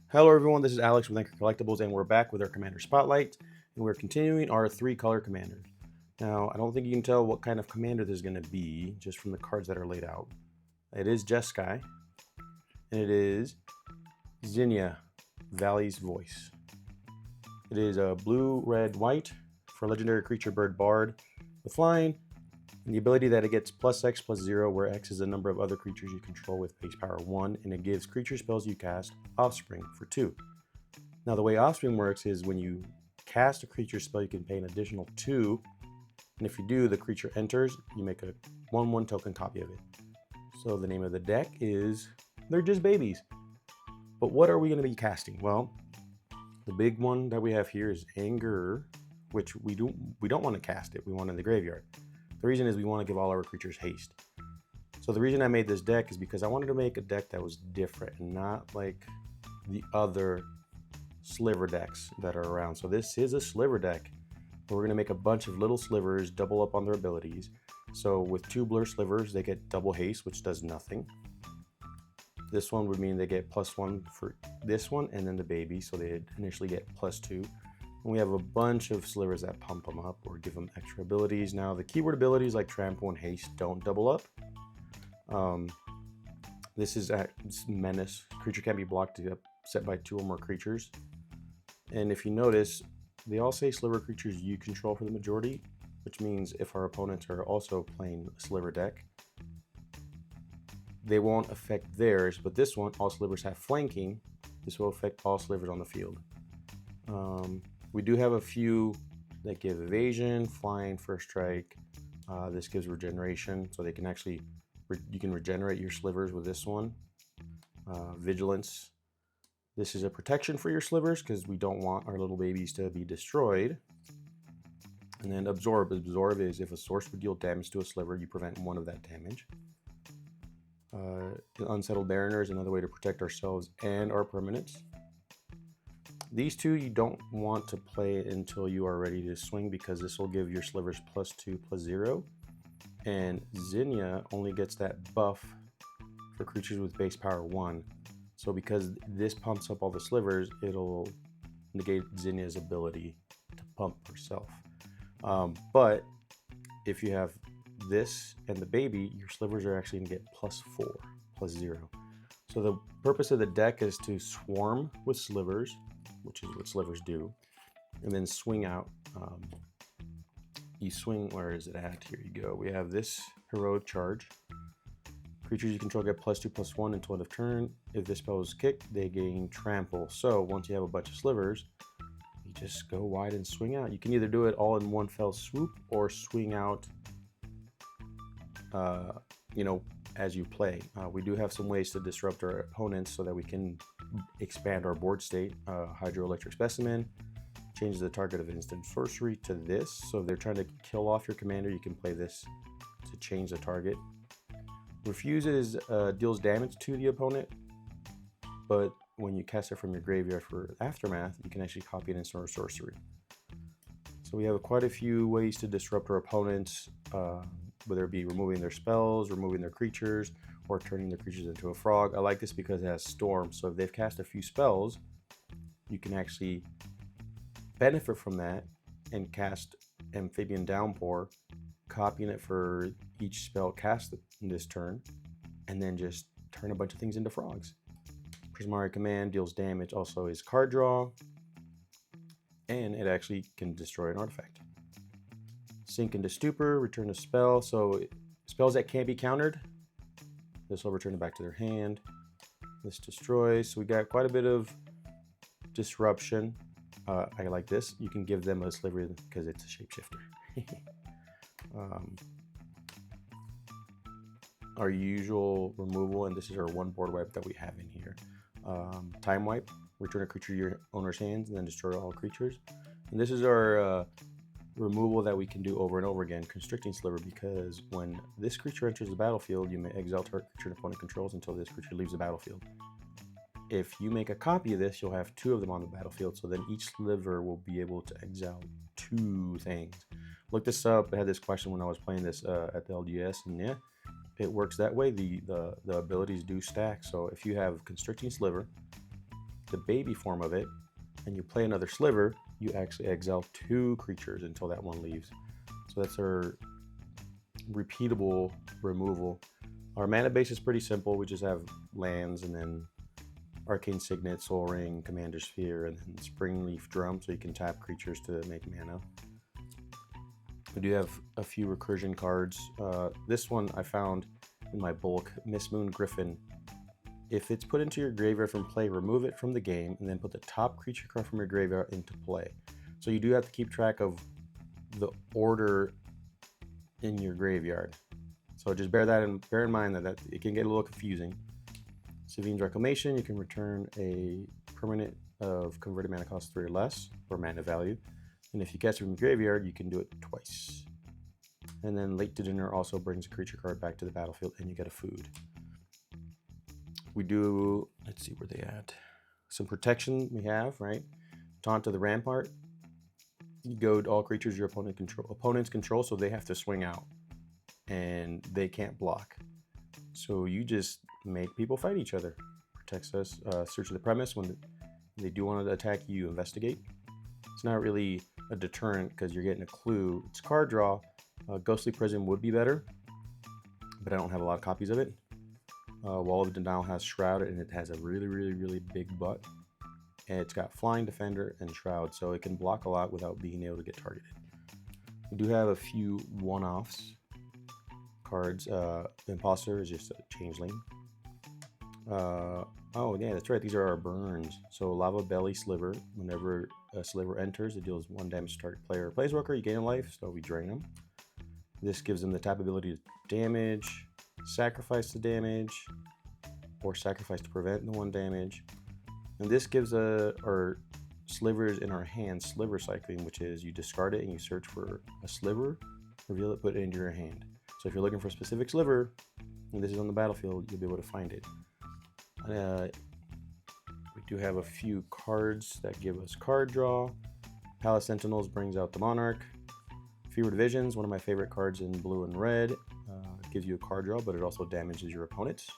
Hello everyone, this is Alex with Anchor Collectibles, and we're back with our Commander Spotlight, and we're continuing our 3-color Commanders. Now, I don't think you can tell what kind of Commander this is going to be, just from the cards that are laid out. It is Jeskai, and it is Zinnia, Valley's Voice. It is a blue, red, white for legendary creature Bird Bard with flying, and the ability that it gets +X/+0, where X is the number of other creatures you control with base power 1, and it gives creature spells you cast Offspring for 2. Now, the way Offspring works is when you cast a creature spell, you can pay an additional 2, and if you do, the creature enters, you make a 1/1 token copy of it. So the name of the deck is They're Just Babies. But what are we going to be casting? Well, the big one that we have here is Anger, which we don't want to cast it. We want it in the graveyard. The reason is we want to give all our creatures haste. So the reason I made this deck is because I wanted to make a deck that was different and not like the other sliver decks that are around. So this is a sliver deck. We're going to make a bunch of little slivers double up on their abilities. So with 2 blur slivers, they get double haste, which does nothing. This one would mean they get +1 for this one and then the baby. So they initially get +2. And we have a bunch of slivers that pump them up or give them extra abilities. Now, the keyword abilities like Trample and Haste don't double up. This is at Menace. Creature can't be blocked except by 2 or more creatures. And if you notice, they all say sliver creatures you control for the majority, which means if our opponents are also playing a sliver deck, they won't affect theirs. But this one, all slivers have flanking. This will affect all slivers on the field. We do have a few that give evasion, flying, first strike. This gives regeneration, so they can actually you can regenerate your slivers with this one. Vigilance. This is a protection for your slivers because we don't want our little babies to be destroyed. And then absorb. Absorb is if a source would deal damage to a sliver, you prevent 1 of that damage. Unsettled Mariner is another way to protect ourselves and our permanents. These 2 you don't want to play until you are ready to swing because this will give your slivers +2/+0. And Zinnia only gets that buff for creatures with base power 1. So because this pumps up all the slivers, it'll negate Zinnia's ability to pump herself. But if you have this and the baby, your slivers are actually going to get +4/+0. So the purpose of the deck is to swarm with slivers, which is what slivers do, and then swing out. You swing, where is it at? Here you go. We have this heroic charge. Creatures you control get +2/+1 until end of turn. If this spell is kicked, they gain trample. So once you have a bunch of slivers, you just go wide and swing out. You can either do it all in one fell swoop or swing out as you play. We do have some ways to disrupt our opponents so that we can expand our board state. Hydroelectric Specimen changes the target of instant sorcery to this. So if they're trying to kill off your commander, you can play this to change the target. Refuses deals damage to the opponent, but when you cast it from your graveyard for Aftermath, you can actually copy it in sorcery. So we have quite a few ways to disrupt our opponents, whether it be removing their spells, removing their creatures, or turning their creatures into a frog. I like this because it has Storm, so if they've cast a few spells, you can actually benefit from that and cast Amphibian Downpour, copying it for each spell cast in this turn, and then just turn a bunch of things into frogs. Prismari Command deals damage, also is card draw, and it actually can destroy an artifact. Sink into Stupor, return a spell. So spells that can't be countered, this will return it back to their hand. This destroys. So we got quite a bit of disruption. I like this. You can give them a sliver because it's a shapeshifter. Our usual removal, and this is our 1 board wipe that we have in here. Time Wipe, return a creature to your owner's hands and then destroy all creatures. And this is our removal that we can do over and over again. Constricting Sliver, because when this creature enters the battlefield, you may exile target creature an opponent controls until this creature leaves the battlefield. If you make a copy of this, you'll have 2 of them on the battlefield, so then each sliver will be able to exile 2 things. Look this up. I had this question when I was playing this at the LGS, and yeah, it works that way. The abilities do stack. So if you have Constricting Sliver, the baby form of it and you play another sliver, you actually exile 2 creatures until that one leaves. So that's our repeatable removal. Our mana base is pretty simple. We just have lands and then Arcane Signet, Soul Ring, Commander Sphere, and then Springleaf Drum, so you can tap creatures to make mana. We do have a few recursion cards. This one I found in my bulk, Mistmoon Griffin. If it's put into your graveyard from play, remove it from the game, and then put the top creature card from your graveyard into play. So you do have to keep track of the order in your graveyard. So just bear in mind that it can get a little confusing. Sevinne's Reclamation, you can return a permanent of converted mana cost 3 or less, or mana value. And if you cast it from your graveyard, you can do it twice. And then Late to Dinner also brings a creature card back to the battlefield, and you get a food. We do, let's see where they at. Some protection we have, right? Taunt to the Rampart. You goad all creatures your opponents control, so they have to swing out. And they can't block. So you just make people fight each other. Protects us. Search the premise. When they do want to attack you, investigate. It's not really a deterrent because you're getting a clue. It's card draw. Ghostly Prison would be better, but I don't have a lot of copies of it. Wall of Denial has Shroud, and it has a really big butt. And it's got Flying, Defender, and Shroud, so it can block a lot without being able to get targeted. We do have a few one-offs cards. The Imposter is just a changeling. Oh yeah, that's right, these are our burns. So Lava Belly Sliver, whenever a sliver enters, it deals 1 damage to target player or planeswalker. You gain a life, so we drain them. This gives them the tap ability to damage, sacrifice the damage, or sacrifice to prevent the 1 damage. And this gives our slivers in our hand sliver cycling, which is you discard it and you search for a sliver, reveal it, put it into your hand. So if you're looking for a specific sliver, and this is on the battlefield, you'll be able to find it. We do have a few cards that give us card draw. Palace Sentinels brings out the Monarch. Fewer Divisions, one of my favorite cards in blue and red. Gives you a card draw, but it also damages your opponents.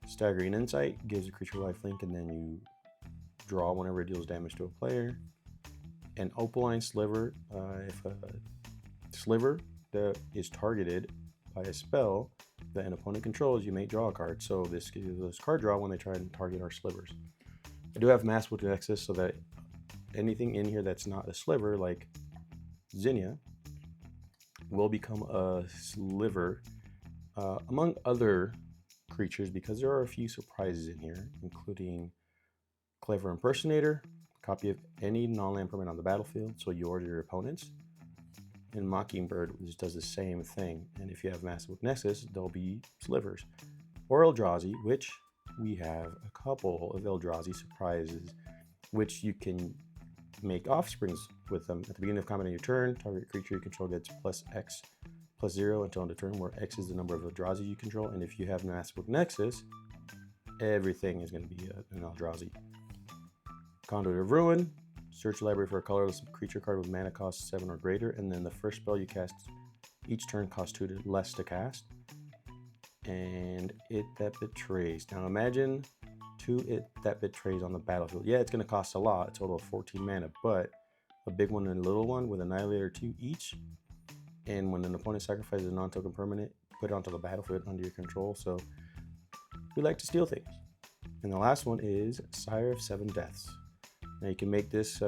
Staggering Insight gives a creature lifelink, and then you draw whenever it deals damage to a player. And Opaline Sliver, if a sliver that is targeted by a spell that an opponent controls, you may draw a card. So this gives us card draw when they try and target our slivers. I do have Masswood Nexus so that anything in here that's not a sliver, like Zinnia, will become a sliver among other creatures, because there are a few surprises in here, including Clever Impersonator, copy of any non-land permanent on the battlefield, so yours or your opponents. And Mockingbird, which does the same thing. And if you have Massive Nexus, there'll be slivers. Or Eldrazi, which we have a couple of Eldrazi surprises, which you can make Offsprings with them. At the beginning of combat on your turn, target creature you control gets +X +0 until end of turn, where X is the number of Eldrazi you control. And if you have Massive Nexus, everything is going to be an Eldrazi. Conduit of Ruin. Search your library for a colorless creature card with mana cost 7 or greater, and then the first spell you cast each turn costs 2 less to cast. And It That Betrays. Now imagine 2 It That Betrays on the battlefield. Yeah, it's going to cost a lot, a total of 14 mana, but a big one and a little one with Annihilator 2 each. And when an opponent sacrifices a non-token permanent, put it onto the battlefield under your control. So we like to steal things. And the last one is Sire of 7 Deaths. Now you can make this,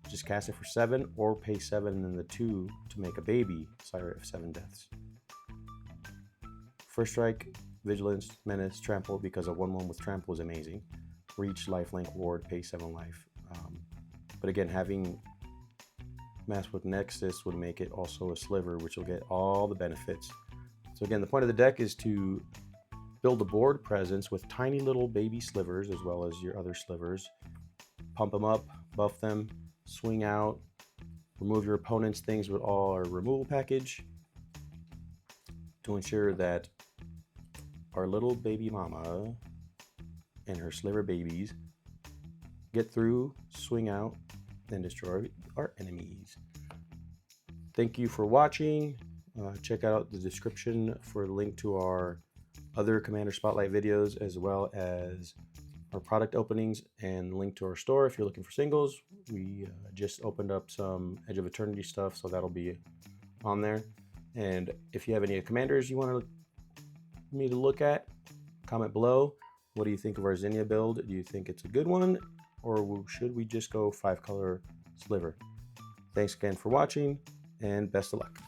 just cast it for 7 or pay 7 and then the 2 to make a baby Sire of 7 Deaths. First strike, Vigilance, Menace, Trample, because a 1/1 with Trample is amazing. Reach, Lifelink, Ward, pay 7 life. But again, having Masswood Nexus would make it also a sliver, which will get all the benefits. So again, the point of the deck is to build a board presence with tiny little baby slivers as well as your other slivers. Pump them up, buff them, swing out, remove your opponent's things with all our removal package to ensure that our little baby mama and her sliver babies get through, swing out, and destroy our enemies. Thank you for watching. Check out the description for a link to our other Commander Spotlight videos, as well as our product openings and link to our store if you're looking for singles. We just opened up some Edge of Eternity stuff, so that'll be on there. And if you have any commanders you want me to look at, comment below. What do you think of our Zinnia build? Do you think it's a good one, or should we just go 5-color sliver? Thanks again for watching, and best of luck.